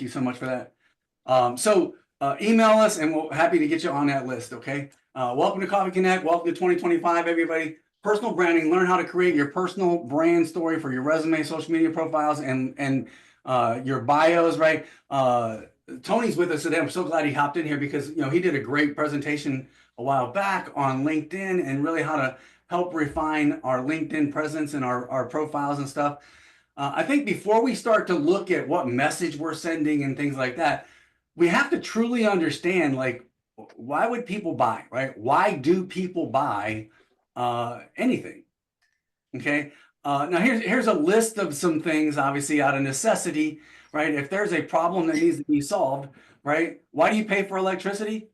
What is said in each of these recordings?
you so much for that. Email us and we're happy to get you on that list, okay? Welcome to Coffee Connect. Welcome to 2025, everybody. Personal branding, learn how to create your personal brand story for your resume, social media profiles, and your bios, right? Tony's with us today. I'm so glad he hopped in here because he did a great presentation a while back on LinkedIn and really how to help refine our LinkedIn presence and our profiles and stuff. I think before we start to look at what message we're sending and things like that, we have to truly understand, like, why would people buy, right? Why do people buy anything? Okay. Now here's a list of some things, obviously out of necessity, right? If there's a problem that needs to be solved, right? Why do you pay for electricity?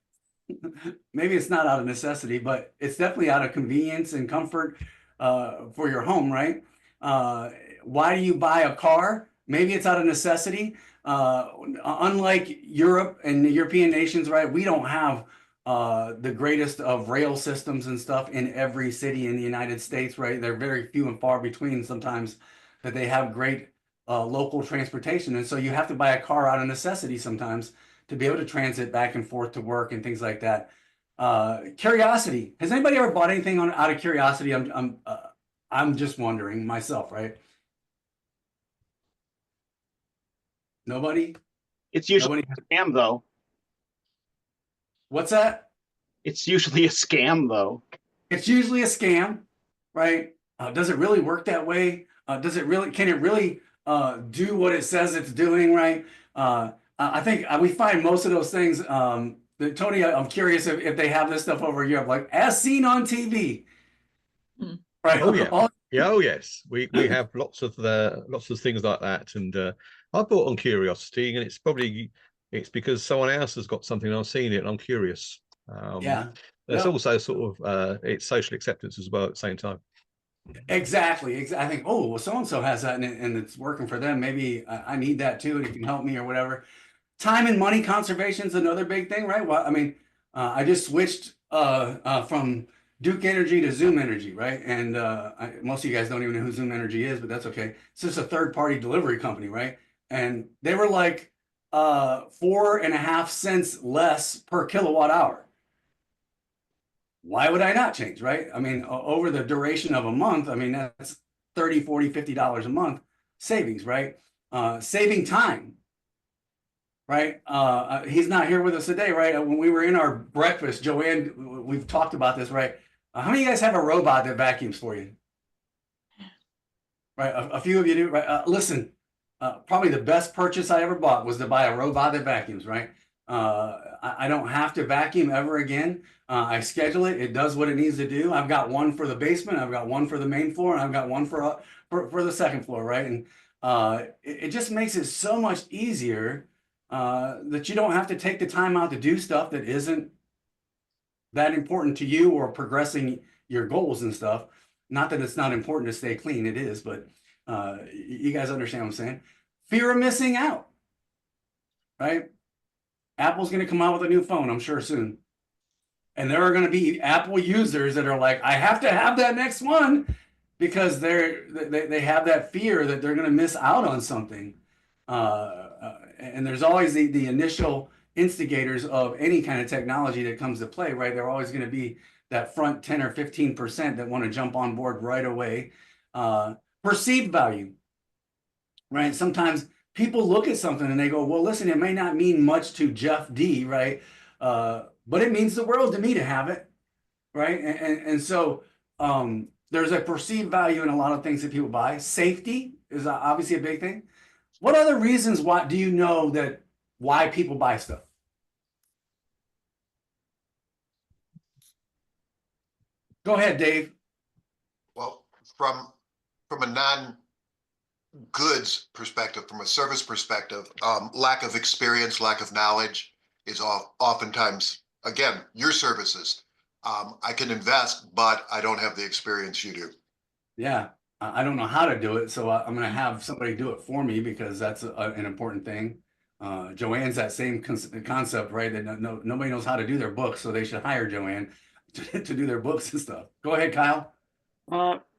Maybe it's not out of necessity, but it's definitely out of convenience and comfort for your home, right? Why do you buy a car? Maybe it's out of necessity. Unlike Europe and the European nations, right? We don't have the greatest of rail systems and stuff in every city in the United States, right? They're very few and far between sometimes that they have great local transportation. And so you have to buy a car out of necessity sometimes to be able to transit back and forth to work and things like that. Curiosity. Has anybody ever bought anything out of curiosity? I'm just wondering myself, right? Nobody? It's usually Nobody? a scam, though. What's that? It's usually a scam, though. It's usually a scam, right? Does it really work that way? Can it really do what it says it's doing, right? I think we find most of those things, Tony, I'm curious if they have this stuff over in Europe, like as seen on TV. Right. Oh yeah. Yeah, oh yes. We have lots of things like that. And I bought on curiosity, and it's because someone else has got something and I've seen it and I'm curious. Yeah. There's also sort of it's social acceptance as well at the same time. Exactly. I think, oh, well, so-and-so has that and it's working for them. Maybe I need that too, and it can help me or whatever. Time and money conservation is another big thing, right? Well, I mean, I just switched from Duke Energy to Zoom Energy, right? And most of you guys don't even know who Zoom Energy is, but that's okay. It's just a third-party delivery company, right? And they were like 4.5 cents less per kilowatt hour. Why would I not change, right? I mean, over the duration of a month, I mean, that's $30, $40, $50 a month savings, right? Saving time, right? He's not here with us today, right? When we were in our breakfast, Joanne, we've talked about this, right? How many of you guys have a robot that vacuums for you? Right, a few of you do, right? Listen, probably the best purchase I ever bought was to buy a robot that vacuums, right? I don't have to vacuum ever again. I schedule it. It does what it needs to do. I've got one for the basement. I've got one for the main floor, and I've got one for the second floor, right? And it just makes it so much easier that you don't have to take the time out to do stuff that isn't that important to you or progressing your goals and stuff. Not that it's not important to stay clean. It is, but you guys understand what I'm saying? Fear of missing out, right? Apple's going to come out with a new phone, I'm sure, soon. And there are going to be Apple users that are like, I have to have that next one because they have that fear that they're going to miss out on something. And there's always the initial instigators of any kind of technology that comes to play, right? They're always going to be that front 10 or 15% that want to jump on board right away. Perceived value, right? Sometimes people look at something and they go, well, listen, it may not mean much to Jeff D, right? But it means the world to me to have it, right? And so there's a perceived value in a lot of things that people buy. Safety is obviously a big thing. What other reasons do you know that why people buy stuff? Go ahead, Dave. Well, from a non-goods perspective, from a service perspective, lack of experience, lack of knowledge is oftentimes, again, your services. I can invest, but I don't have the experience you do. Yeah, I don't know how to do it, so I'm going to have somebody do it for me because that's an important thing. Joanne's that same concept, right? That nobody knows how to do their books, so they should hire Joanne to do their books and stuff. Go ahead, Kyle.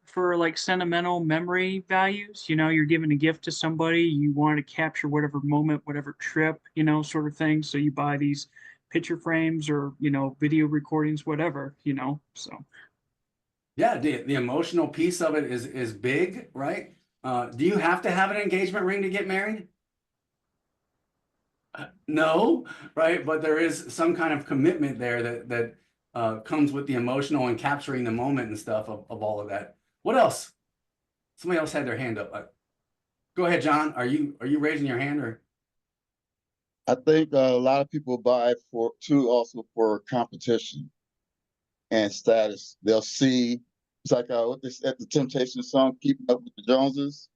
for like sentimental memory values. You know, you're giving a gift to somebody, you want to capture whatever moment, whatever trip, you know, sort of thing. So you buy these picture frames or, you know, video recordings, whatever, you know. So Yeah, the emotional piece of it is big, right? Do you have to have an engagement ring to get married? No, right? But there is some kind of commitment there that comes with the emotional and capturing the moment and stuff of all of that. What else? Somebody else had their hand up. Go ahead, John. Are you raising your hand or? I think a lot of people buy for too also for competition and status. They'll see it's like what this at the Temptation song, "Keeping Up with the Joneses."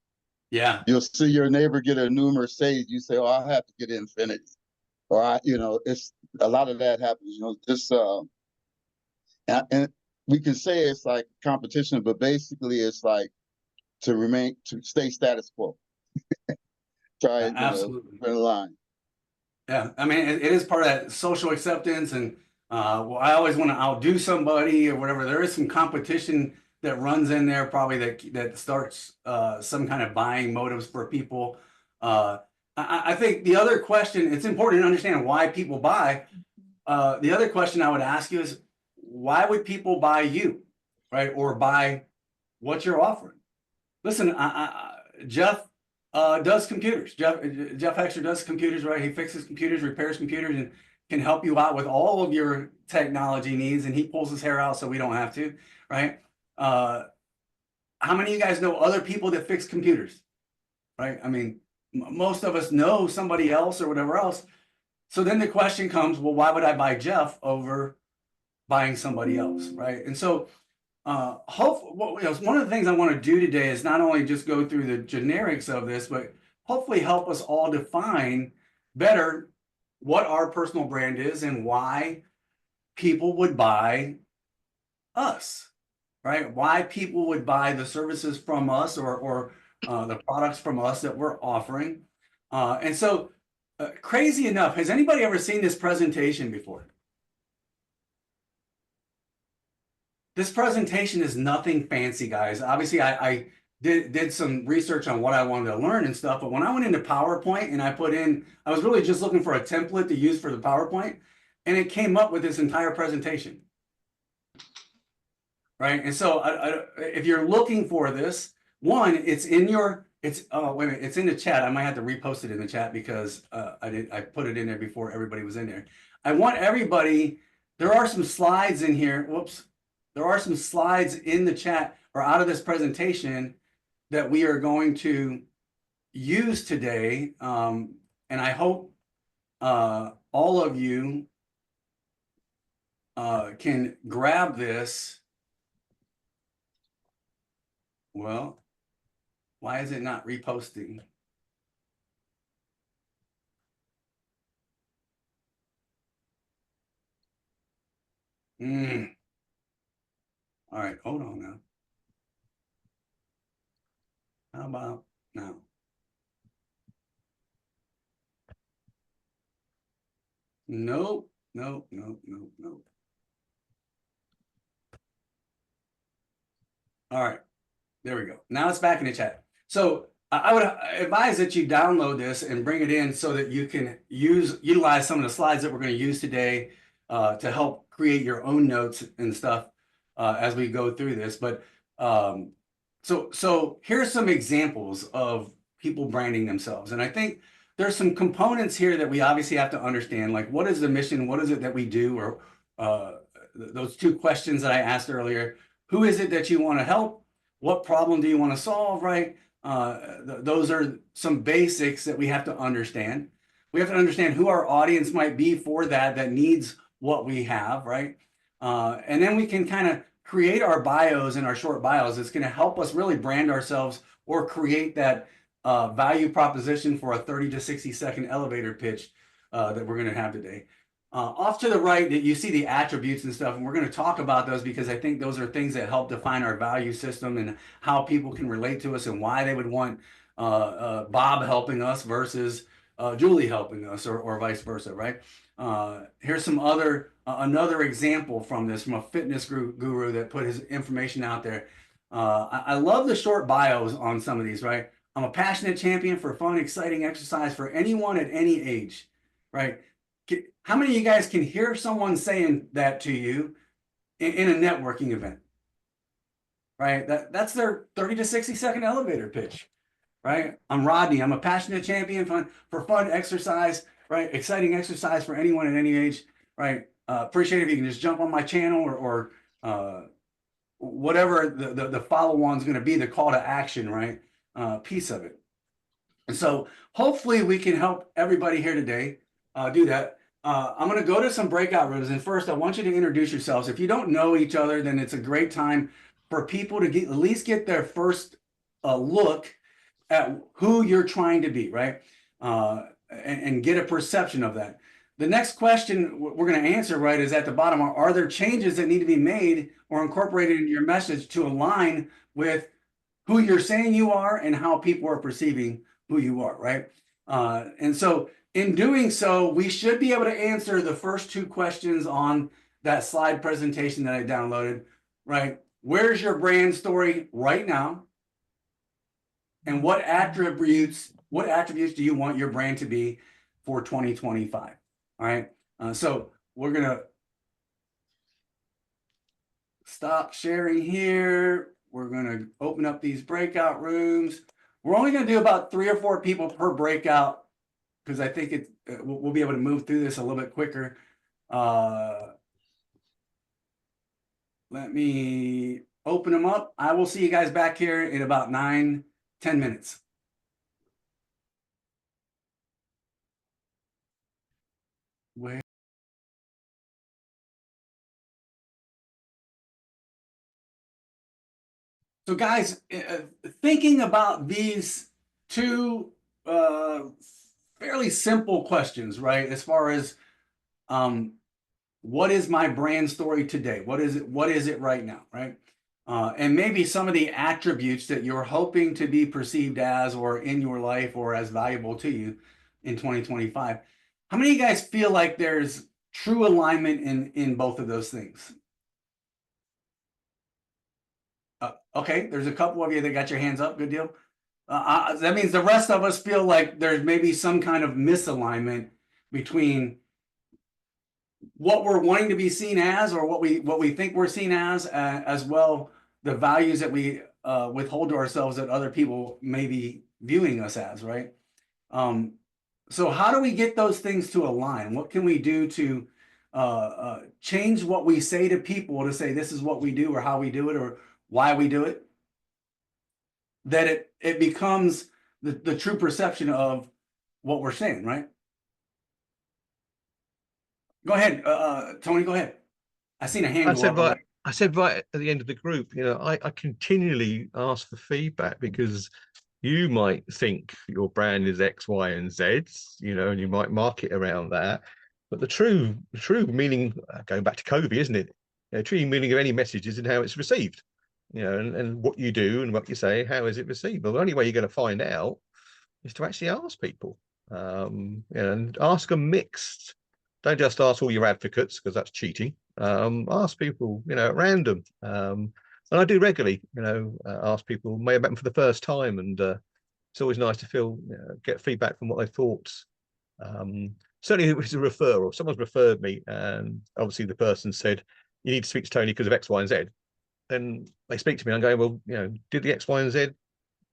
Yeah, You'll see your neighbor get a new Mercedes. You say, "Oh, I have to get Infinity," or it's a lot of that happens. Just and we can say it's like competition, but basically it's like to stay status quo. Try absolutely. in line. Yeah, I mean, it is part of that social acceptance, and well, I always want to outdo somebody or whatever. There is some competition that runs in there, probably that starts some kind of buying motives for people. I think the other question, it's important to understand why people buy. The other question I would ask you is, why would people buy you, right? Or buy what you're offering? Listen, Jeff does computers. Jeff Hexter does computers, right? He fixes computers, repairs computers, and can help you out with all of your technology needs. And he pulls his hair out so we don't have to, right? How many of you guys know other people that fix computers, right? I mean, most of us know somebody else or whatever else. So then the question comes, well, why would I buy Jeff over buying somebody else, right? And so one of the things I want to do today is not only just go through the generics of this, but hopefully help us all define better what our personal brand is and why people would buy us, right? Why people would buy the services from us or the products from us that we're offering. And so crazy enough, has anybody ever seen this presentation before? This presentation is nothing fancy, guys. Obviously, I did some research on what I wanted to learn and stuff, but when I went into PowerPoint and I was really just looking for a template to use for the PowerPoint, and it came up with this entire presentation. Right, and so if you're looking for this, one, it's in the chat. I might have to repost it in the chat because I put it in there before everybody was in there. I want everybody, there are some slides in here. Whoops. There are some slides in the chat or out of this presentation that we are going to use today. And I hope all of you can grab this. Well, why is it not reposting? All right, hold on now. How about now? Nope. All right, there we go. Now it's back in the chat. So I would advise that you download this and bring it in so that you can utilize some of the slides that we're going to use today to help create your own notes and stuff as we go through this. But so here's some examples of people branding themselves. And I think there's some components here that we obviously have to understand, like what is the mission? What is it that we do? Or those two questions that I asked earlier. Who is it that you want to help? What problem do you want to solve, right? Those are some basics that we have to understand. We have to understand who our audience might be for that needs what we have, right? And then we can kind of create our bios and our short bios. It's going to help us really brand ourselves or create that value proposition for a 30 to 60 second elevator pitch that we're going to have today. Off to the right, you see the attributes and stuff, and we're going to talk about those because I think those are things that help define our value system and how people can relate to us and why they would want Bob helping us versus Julie helping us or vice versa, right? Here's some another example from a fitness guru that put his information out there. I love the short bios on some of these, right? I'm a passionate champion for fun, exciting exercise for anyone at any age, right? How many of you guys can hear someone saying that to you in a networking event, right? That's their 30 to 60-second elevator pitch, right? I'm Rodney. I'm a passionate champion for fun exercise, right? Exciting exercise for anyone at any age, right? Appreciate it if you can just jump on my channel or whatever the follow-on is going to be, the call to action, right? Piece of it. And so hopefully we can help everybody here today do that. I'm going to go to some breakout rooms. And first, I want you to introduce yourselves. If you don't know each other, then it's a great time for people to at least get their first look at who you're trying to be, right? And get a perception of that. The next question we're going to answer, right, is at the bottom. Are there changes that need to be made or incorporated into your message to align with who you're saying you are and how people are perceiving who you are, right? And so in doing so, we should be able to answer the first two questions on that slide presentation that I downloaded, right? Where's your brand story right now? And what attributes do you want your brand to be for 2025? All right. So we're going to stop sharing here. We're going to open up these breakout rooms. We're only going to do about 3 or 4 people per breakout because I think we'll be able to move through this a little bit quicker. Let me open them up. I will see you guys back here in about 9-10 minutes. So guys, thinking about these two fairly simple questions, right? As far as what is my brand story today? What is it right now, right? And maybe some of the attributes that you're hoping to be perceived as or in your life or as valuable to you in 2025. How many of you guys feel like there's true alignment in both of those things? Okay, there's a couple of you that got your hands up. Good deal. That means the rest of us feel like there's maybe some kind of misalignment between what we're wanting to be seen as, or what we think we're seen as well the values that we withhold to ourselves that other people may be viewing us as, right? So how do we get those things to align? What can we do to change what we say to people to say this is what we do or how we do it or why we do it, that it becomes the true perception of what we're saying, right? Go ahead, Tony, go ahead. I seen a hand go up. I said right at the end of the group, I continually ask for feedback because you might think your brand is X, Y, and Z, and you might market around that. But the true meaning, going back to Kobe, isn't it? The true meaning of any message is in how it's received. And what you do and what you say, how is it received? Well, the only way you're going to find out is to actually ask people, and ask them mixed. Don't just ask all your advocates because that's cheating. Ask people, at random. And I do regularly, ask people, may have met them for the first time, and it's always nice to get feedback from what they thought. Certainly, it was a referral. Someone's referred me, and obviously the person said, "You need to speak to Tony because of X, Y, and Z." Then they speak to me and I'm going, well, did the X, Y, and Z,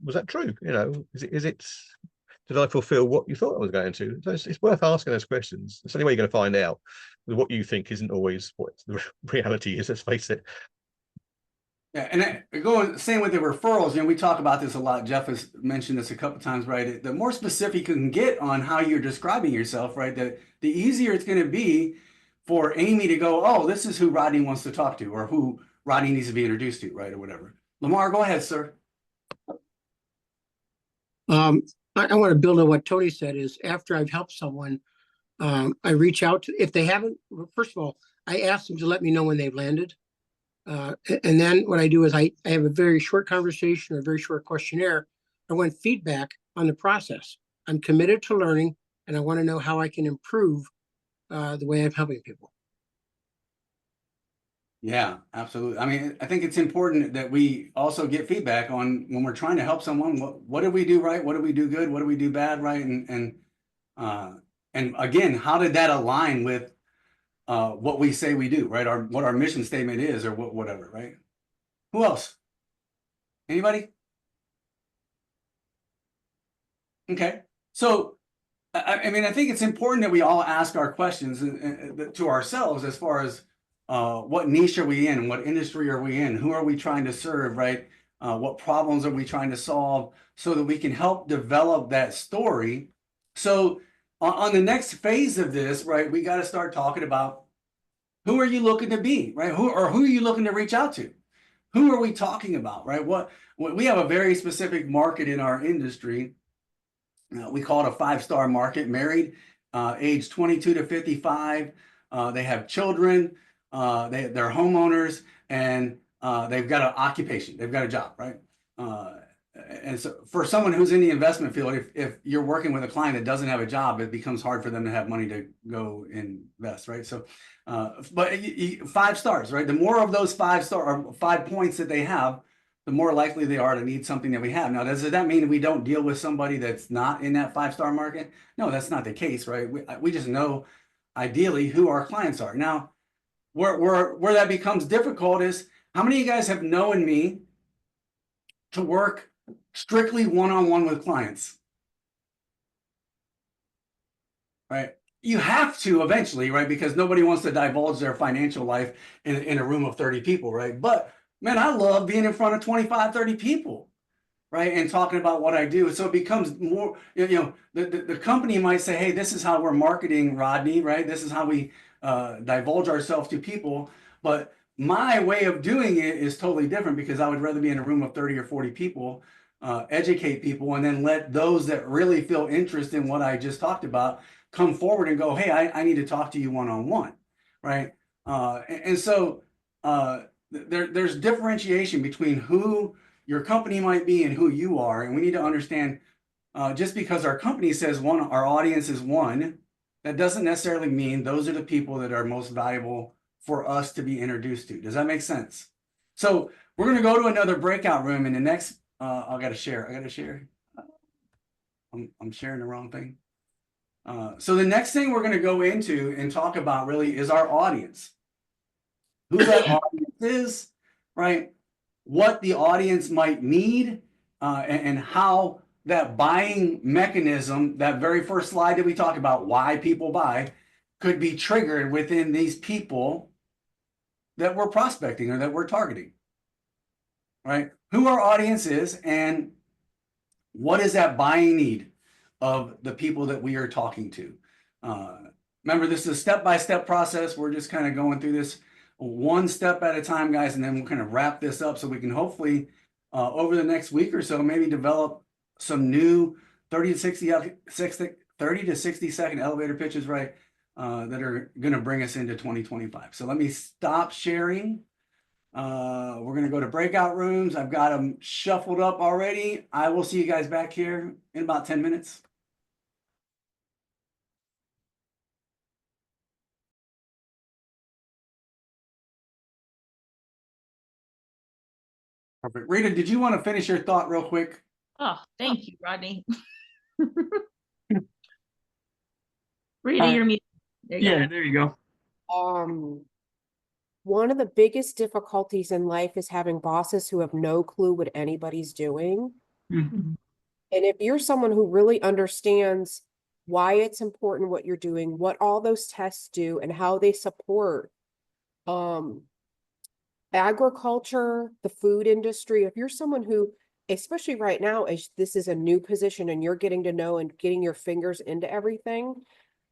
was that true? Did I fulfill what you thought I was going to? So it's worth asking those questions. It's the only way you're going to find out. What you think isn't always what the reality is, let's face it. Yeah, and same with the referrals, we talk about this a lot. Jeff has mentioned this a couple of times, right? The more specific you can get on how you're describing yourself, right, the easier it's going to be for Amy to go, oh, this is who Rodney wants to talk to, or who Rodney needs to be introduced to, right, or whatever. Lamar, go ahead, sir. I want to build on what Tony said. Is after I've helped someone, I reach out to, if they haven't, first of all, I ask them to let me know when they've landed. And then what I do is I have a very short conversation or a very short questionnaire. I want feedback on the process. I'm committed to learning, and I want to know how I can improve the way I'm helping people. Yeah, absolutely. I mean, I think it's important that we also get feedback on when we're trying to help someone, what did we do right? What did we do good? What did we do bad? Right. Uh, and again, how did that align with what we say we do, right? What our mission statement is, or whatever, right? Who else? Anybody? Okay. So, I mean, I think it's important that we all ask our questions to ourselves as far as what niche are we in? What industry are we in? Who are we trying to serve, right? What problems are we trying to solve so that we can help develop that story? So on the next phase of this, right, we got to start talking about who are you looking to be, right? Who are you looking to reach out to? Who are we talking about, right? What we have a very specific market in our industry. We call it a 5-star market, married, age 22 to 55. They have children, they're homeowners, and they've got an occupation, they've got a job, right? And so for someone who's in the investment field, if you're working with a client that doesn't have a job, it becomes hard for them to have money to go invest, right? So, but 5 stars, right? The more of those 5-star or 5 points that they have, the more likely they are to need something that we have. Now, does that mean we don't deal with somebody that's not in that 5-star market? No, that's not the case, right? We just know ideally who our clients are. Now, where that becomes difficult is how many of you guys have known me to work strictly one-on-one with clients? Right? You have to eventually, right? Because nobody wants to divulge their financial life in a room of 30 people, right? But man, I love being in front of 25, 30 people, right? And talking about what I do. So it becomes more, the company might say, hey, this is how we're marketing, Rodney, right? This is how we divulge ourselves to people. But my way of doing it is totally different because I would rather be in a room of 30 or 40 people, educate people, and then let those that really feel interest in what I just talked about come forward and go, hey, I need to talk to you one-on-one, right? And so there's differentiation between who your company might be and who you are. And we need to understand just because our company says one, our audience is one, that doesn't necessarily mean those are the people that are most valuable for us to be introduced to. Does that make sense? So we're going to go to another breakout room in the next, I got to share. I'm sharing the wrong thing. So the next thing we're going to go into and talk about really is our audience. Who that audience is, right? What the audience might need, and how that buying mechanism, that very first slide that we talked about, why people buy, could be triggered within these people that we're prospecting or that we're targeting, right? Who our audience is and what is that buying need of the people that we are talking to. Remember, this is a step-by-step process. We're just kind of going through this one step at a time, guys, and then we'll kind of wrap this up so we can hopefully over the next week or so maybe develop some new 30 to 60 second elevator pitches, right, that are going to bring us into 2025. So let me stop sharing. We're going to go to breakout rooms. I've got them shuffled up already. I will see you guys back here in about 10 minutes. Perfect. Rita, did you want to finish your thought real quick? Oh, thank you, Rodney. Rita, you're muted. There you Yeah, go. there you go. One of the biggest difficulties in life is having bosses who have no clue what anybody's doing. Mhm. And if you're someone who really understands why it's important what you're doing, what all those tests do, and how they support agriculture, the food industry, if you're someone who, especially right now, as this is a new position and you're getting to know and getting your fingers into everything,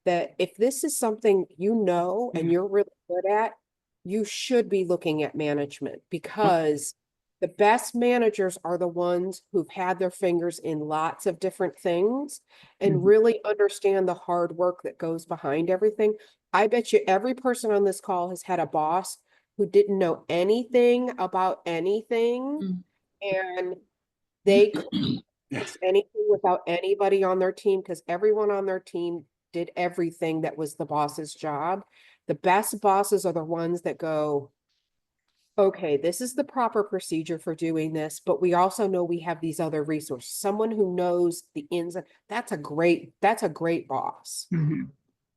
that if this is something you know and you're really good at, you should be looking at management, because the best managers are the ones who've had their fingers in lots of different things and really understand the hard work that goes behind everything. I bet you every person on this call has had a boss who didn't know anything about anything, and they couldn't fix anything without anybody on their team, because everyone on their team did everything that was the boss's job. The best bosses are the ones that go, okay, this is the proper procedure for doing this, but we also know we have these other resources. Someone who knows the ins and that's a great boss. Mhm.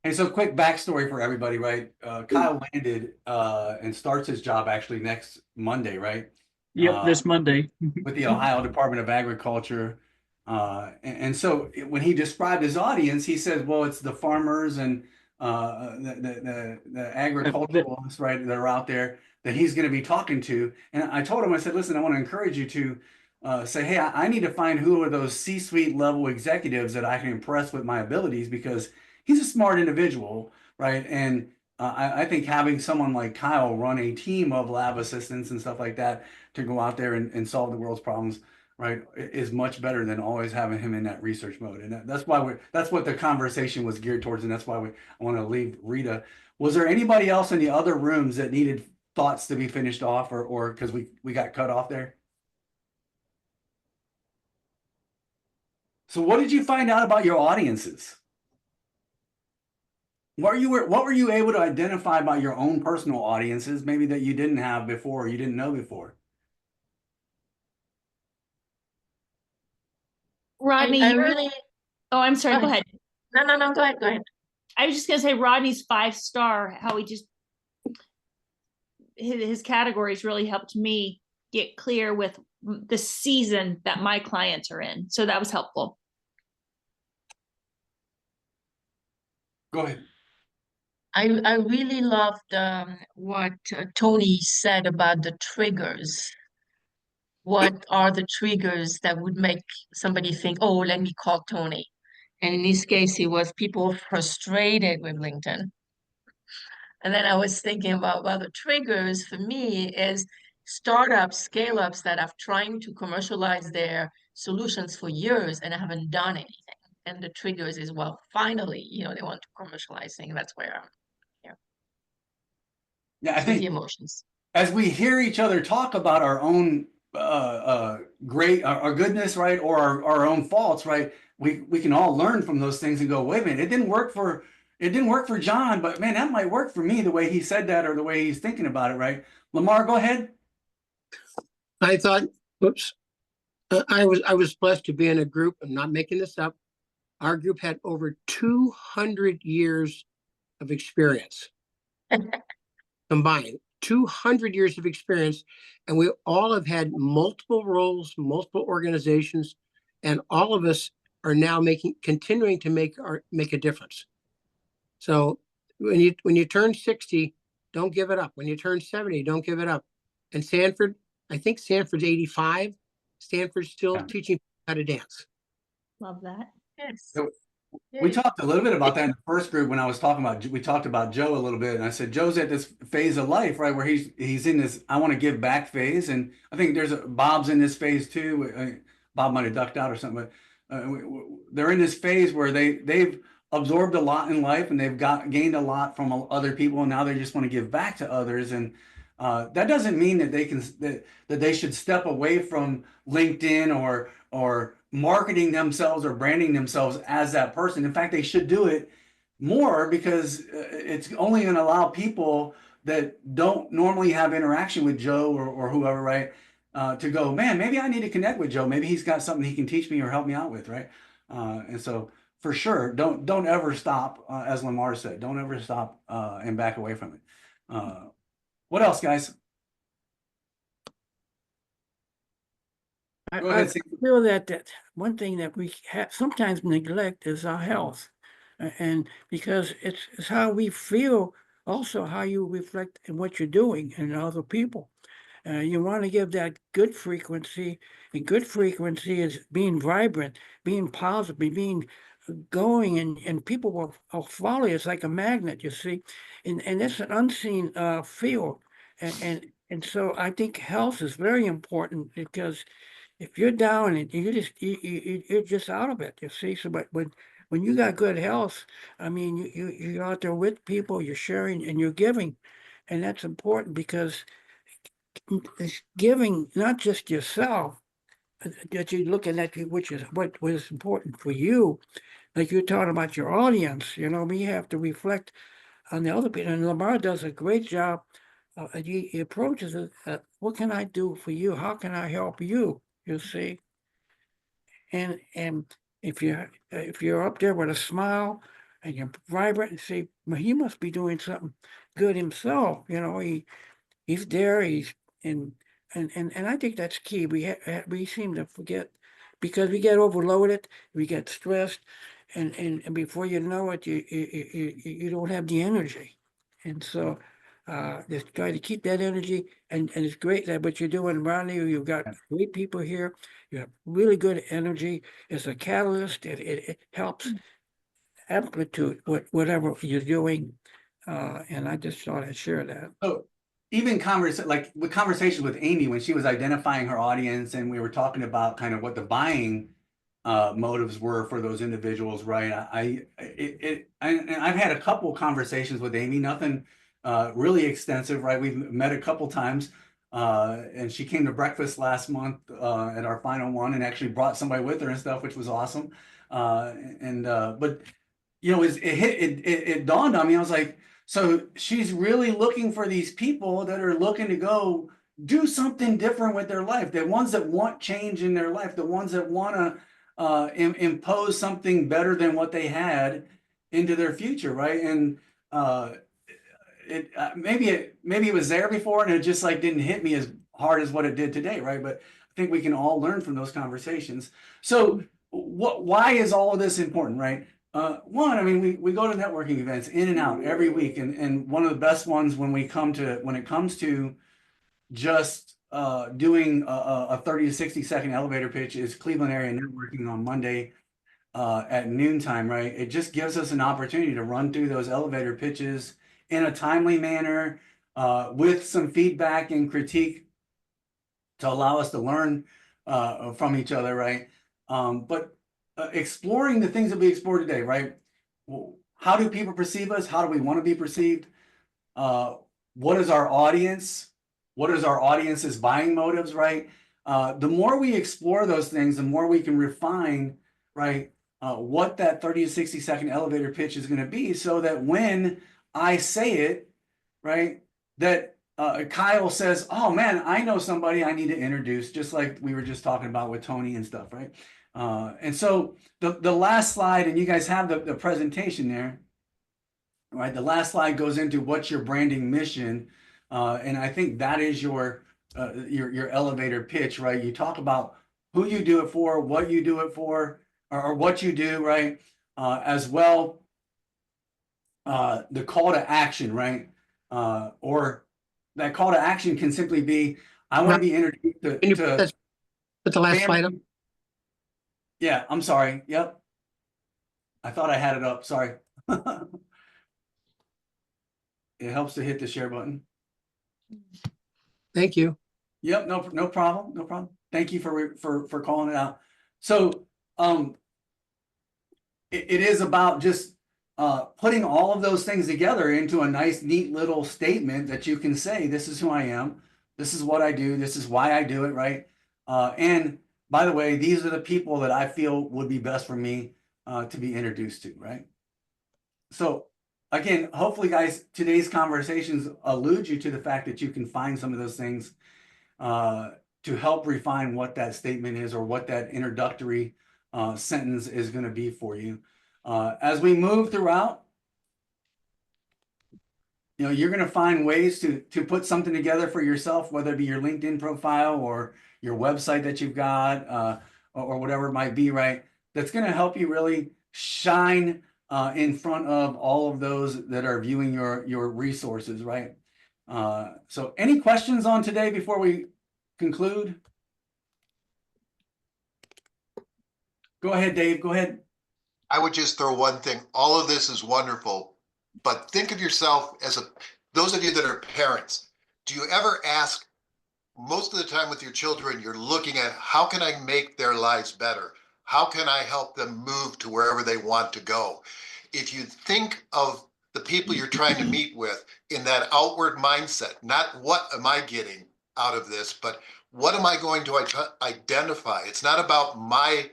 And so quick backstory for everybody, right? Kyle landed and starts his job actually next Monday, right? Yep, this Monday. With the Ohio Department of Agriculture. And so when he described his audience, he said, well, it's the farmers and the agriculturalists, right, that are out there that he's going to be talking to. And I told him, I said, listen, I want to encourage you to say, hey, I need to find who are those C-suite level executives that I can impress with my abilities, because he's a smart individual, right? And I think having someone like Kyle run a team of lab assistants and stuff like that to go out there and solve the world's problems, right, is much better than always having him in that research mode. And that's why that's what the conversation was geared towards. And that's why I want to leave Rita. Was there anybody else in the other rooms that needed thoughts to be finished off, or because we got cut off there? So what did you find out about your audiences? What were you able to identify about your own personal audiences, maybe that you didn't have before, or you didn't know before? Rodney, I you're- really, oh, I'm sorry, go ahead. no, go ahead. I was just gonna say Rodney's 5-star, how he just, his categories really helped me get clear with the season that my clients are in. So that was helpful. Go ahead. I really loved what Tony said about the triggers. What are the triggers that would make somebody think, oh, let me call Tony? And in this case, it was people frustrated with LinkedIn. And then I was thinking about the triggers for me is startups, scale-ups that have trying to commercialize their solutions for years and haven't done anything. And the triggers is, well, finally, they want to commercialize things. That's where I'm here. Yeah, I So think the emotions. as we hear each other talk about our own great, our goodness, right, or our own faults, right, we can all learn from those things and go, wait a minute, it didn't work for John, but man, that might work for me, the way he said that or the way he's thinking about it, right? Lamar, go ahead. I thought, oops, I was blessed to be in a group. I'm not making this up. Our group had over 200 years of experience combined, 200 years of experience. And we all have had multiple roles, multiple organizations, and all of us are now continuing to make a difference. So when you turn 60, don't give it up. When you turn 70, don't give it up. And Sanford, I think Sanford's 85. Stanford's still teaching how to dance. Love that. Yes. So we talked a little bit about that in the first group when I was talking about, we talked about Joe a little bit, and I said Joe's at this phase of life, right, where he's in this I want to give back phase, and I think Bob's in this phase too. Bob might have ducked out or something, but they're in this phase where they've absorbed a lot in life and they've gained a lot from other people, and now they just want to give back to others. And that doesn't mean that that they should step away from LinkedIn or marketing themselves or branding themselves as that person. In fact, they should do it more, because it's only going to allow people that don't normally have interaction with Joe or whoever, right, to go, man, maybe I need to connect with Joe. Maybe he's got something he can teach me or help me out with, right? And so for sure, don't ever stop, as Lamar said, don't ever stop and back away from it. What else, guys? Go ahead, I Steve. feel that one thing that we sometimes neglect is our health. And because it's how we feel, also how you reflect in what you're doing and other people. You want to give that good frequency, and good frequency is being vibrant, being positive, being going, and people will follow you. It's like a magnet, you see, and it's an unseen field, and so I think health is very important, because if you're down and you're just out of it, you see. So, but when you got good health, I mean, you're out there with people, you're sharing and you're giving, and that's important, because it's giving not just yourself, that you're looking at, which is what was important for you. Like you're talking about your audience, we have to reflect on the other people. And Lamar does a great job he approaches it, what can I do for you? How can I help you? You see? And if you're up there with a smile and you're vibrant and say, well, he must be doing something good himself. You know, he's there, and I think that's key. We seem to forget because we get overloaded, we get stressed, and before you know it, you don't have the energy. And so just try to keep that energy, and it's great that what you're doing around you. You've got great people here. You have really good energy. It's a catalyst. It helps amplitude whatever you're doing. And I just thought I'd share that. So even with conversations with Amy when she was identifying her audience and we were talking about kind of what the buying motives were for those individuals, right? And I've had a couple conversations with Amy, nothing really extensive, right? We've met a couple times, and she came to breakfast last month at our final one, and actually brought somebody with her and stuff, which was awesome. But you know, it dawned on me. I was like, so she's really looking for these people that are looking to go do something different with their life. The ones that want change in their life, the ones that want to impose something better than what they had into their future, right? And maybe it was there before and it just like didn't hit me as hard as what it did today, right? But I think we can all learn from those conversations. So why is all of this important, right? One, I mean, we go to networking events in and out every week, and one of the best ones when it comes to just doing a 30 to 60 second elevator pitch is Cleveland Area Networking on Monday at noontime, right? It just gives us an opportunity to run through those elevator pitches in a timely manner with some feedback and critique to allow us to learn from each other, right? But exploring the things that we explored today, right? How do people perceive us? How do we want to be perceived? What is our audience? What is our audience's buying motives, right? The more we explore those things, the more we can refine, right, what that 30 to 60 second elevator pitch is going to be, so that when I say it, right, that Kyle says, oh man, I know somebody I need to introduce, just like we were just talking about with Tony and stuff, right? And so the last slide, and you guys have the presentation there, right? The last slide goes into what's your branding mission. And I think that is your elevator pitch, right? You talk about who you do it for, what you do it for, or what you do, right? As well, the call to action, right? Or that call to action can simply be, I want to be introduced to put the last family. slide up. Yeah, I'm sorry. Yep. I thought I had it up. Sorry. It helps to hit the share button. Thank you. Yep, no problem. No problem. Thank you for calling it out. So it is about just putting all of those things together into a nice, neat little statement that you can say, this is who I am, this is what I do, this is why I do it, right? And by the way, these are the people that I feel would be best for me to be introduced to, right? So again, hopefully guys, today's conversations allude you to the fact that you can find some of those things to help refine what that statement is or what that introductory sentence is going to be for you. As we move throughout, you know, you're going to find ways to put something together for yourself, whether it be your LinkedIn profile or your website that you've got or whatever it might be, right? That's going to help you really shine in front of all of those that are viewing your resources, right? So any questions on today before we conclude? Go ahead, Dave. Go ahead. I would just throw one thing. All of this is wonderful, but think of yourself as those of you that are parents. Do you ever ask, most of the time with your children, you're looking at how can I make their lives better? How can I help them move to wherever they want to go? If you think of the people you're trying to meet with in that outward mindset, not what am I getting out of this, but what am I going to identify? It's not about my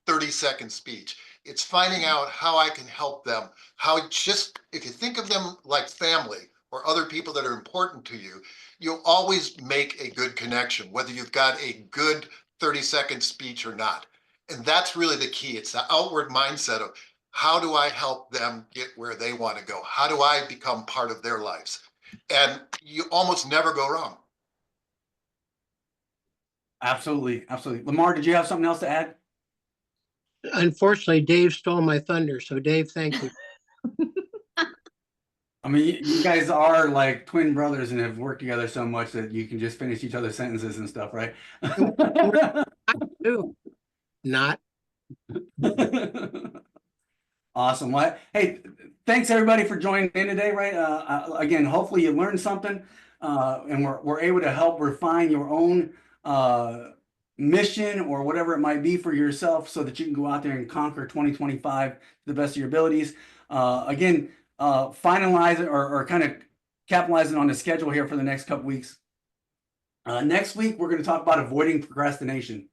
30-second speech. It's finding out how I can help them. If you think of them like family, or other people that are important to you, you'll always make a good connection, whether you've got a good 30-second speech or not. And that's really the key. It's the outward mindset of how do I help them get where they want to go? How do I become part of their lives? And you almost never go wrong. Absolutely, absolutely. Lamar, did you have something else to add? Unfortunately, Dave stole my thunder. So Dave, thank you. I mean, you guys are like twin brothers and have worked together so much that you can just finish each other's sentences and stuff, right? Ooh, not. Awesome. Well, hey, thanks everybody for joining in today, right? Again, hopefully you learned something and we're able to help refine your own mission or whatever it might be for yourself so that you can go out there and conquer 2025 to the best of your abilities. Again, finalize it or kind of capitalizing on the schedule here for the next couple weeks. Next week, we're going to talk about avoiding procrastination.